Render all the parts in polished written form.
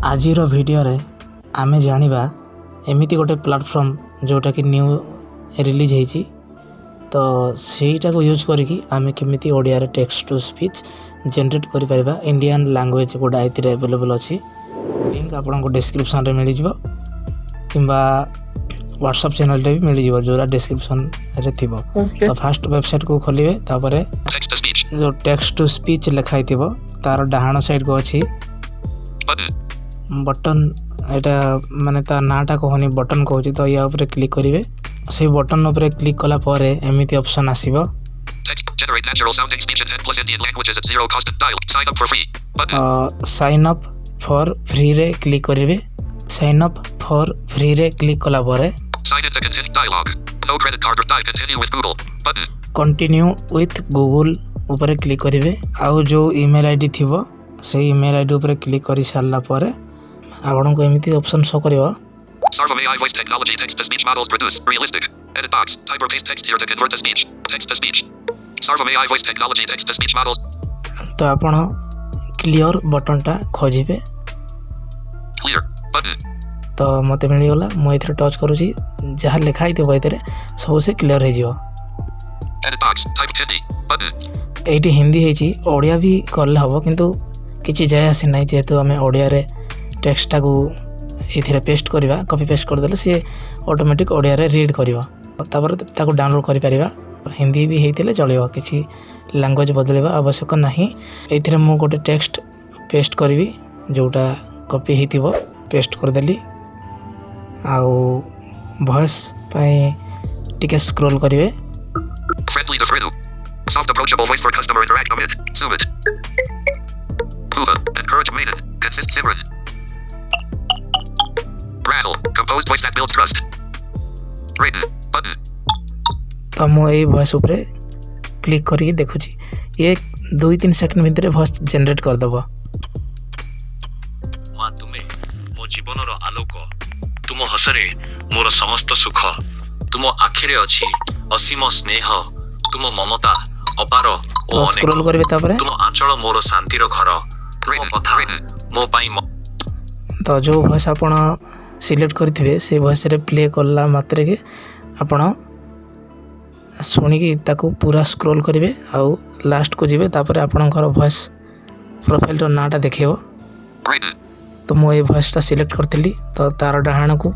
आजिर video रे आमे जानिबा एमिति गोटे प्लेटफॉर्म जोटा कि न्यू रिलीज होईची तो सेटा को यूज करके आमे केमिति ओडिया रे टेक्स्ट टू स्पीच जनरेट करि परिबा। इंडियन लैंग्वेज गोटा आइतिर अवेलेबल अछि। लिंक आपन को डिस्क्रिप्शन रे मिलि जिवो किंबा व्हाट्सएप चैनल रे भी मिलि जिवो जोरा डिस्क्रिप्शन रे थिबो। तो फर्स्ट वेबसाइट को खोलिबे तापरे जो टेक्स्ट टू स्पीच लिखाई थिबो तार डाहाण साइड को अछि बटन एटा माने ता नाटा कहनी बटन कहूची तो या ऊपर क्लिक करिवे। से बटन ऊपर क्लिक कला परे एमिति ऑप्शन आसीबो साइन अप फॉर फ्री रे क्लिक करिवे। साइन अप फॉर फ्री रे क्लिक कला परे कंटिन्यू विथ गूगल ऊपर क्लिक करिवे। आउ जो ईमेल आईडी थिबो से ईमेल आईडी ऊपर क्लिक करि सारला परे आपन को एमिति ऑप्शन शो करिवो Sarva AI voice technology text to speech models produce realistic edit box type or paste text here to convert to speech text to speech Sarva AI voice technology text to speech models तो आपन clear button टा खोजिबे clear button तो मते मिली गला मो इथरे touch करूची जहा लिखाई देबो इथरे सब से क्लियर हे जिवो। edit box type Hindi button eighty Hindi हेची ओडिया भी करले हबो किंतु किछि जाय आसे नै जेतु हमें ओडिया रे टेक्स्ट टा को एथिरे पेस्ट करबा कॉपी पेस्ट कर देले से ऑटोमेटिक ओडिया रे रीड करबा तापर ताको डाउनलोड करि परिबा। हिंदी भी हेतिले चलिबो किछि लैंग्वेज बदलेबा आवश्यक नाही। एथिरे मो गोटे टेक्स्ट पेस्ट करबी जोटा कॉपी हेतिबो पेस्ट कर देली आउ वॉइस पई टिके स्क्रॉल करिवे friendly to friendly soft approachable voice for customer interact with Sumit Puba encourage maiden consist Simran rattle composed voice that builds trust written button तो मो ए वॉइस ऊपर क्लिक करके देखुची ये 2-3 सेकंड भीतर वॉइस जनरेट कर दबो। मां तुमे मो जीवनर आलोक तुम हसरे मोर समस्त सुख तुम आखिरे अछि असीम स्नेह तुम ममता अपार ओ तो स्क्रॉल करबे तापरे तुम आंचल मोर शांतिर घर तुम कथा मो पाई तो जो वॉइस आपण सिलेक्ट करथिबे से वॉइस रे प्ले करला मात्रे के आपण सुनी की ताको पूरा स्क्रॉल करिवे आउ लास्ट को जिवे तापरे आपणकर वॉइस प्रोफाइल रो नाटा देखिबो। तो मो ए वॉइस ता सिलेक्ट करथिली तो तार डाहाण को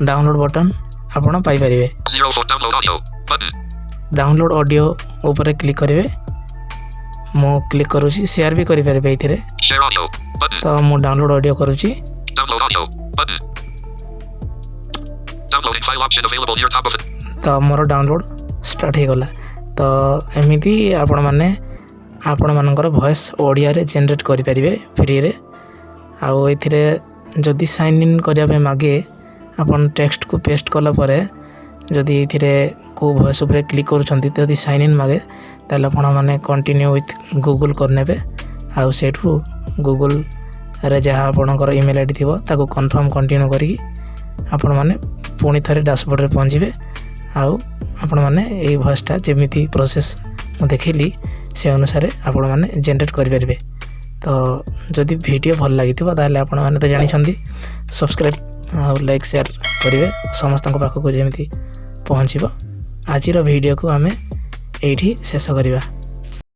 डाउनलोड बटन आपण पाई परिवे। डाउनलोड ऑडियो ऊपर क्लिक करिवे मो क्लिक करूची शेयर भी करि परिबे इथिरे तो मो डाउनलोड ऑडियो करूची तो मोर डाउनलोड स्टार्ट हो गला। तो एमिति आपण माने आपण मानकर वॉइस ओडिया रे जनरेट करि परिबे फ्री रे। आउ एथिरे जदी साइन इन करिया पे मागे आपण टेक्स्ट को पेस्ट कला परे जदी एथिरे को वॉइस ऊपर क्लिक करूछंती जदी साइन इन मागे ताले आपण माने कंटिन्यू विथ गूगल करनेबे आउ सेठू गूगल रे जहा आपणकर ईमेल आईडी थिबो ताको कंफर्म कंटिन्यू करी आपण माने पुणी थरे डैशबोर्ड रे पहुंचबे आउ आपण माने ए वॉइसटा जेमिति प्रोसेस मु देखिली से अनुसार आपण माने जनरेट करि परिबे। तो जदि वीडियो भल लागिथिबो ताले आपण माने तो जानि छंदी सब्सक्राइब आउ लाइक शेयर करिवे समस्त को पाखो को जेमिति पहुंचबो। आजिर वीडियो को हमें एठी शेष करिबा।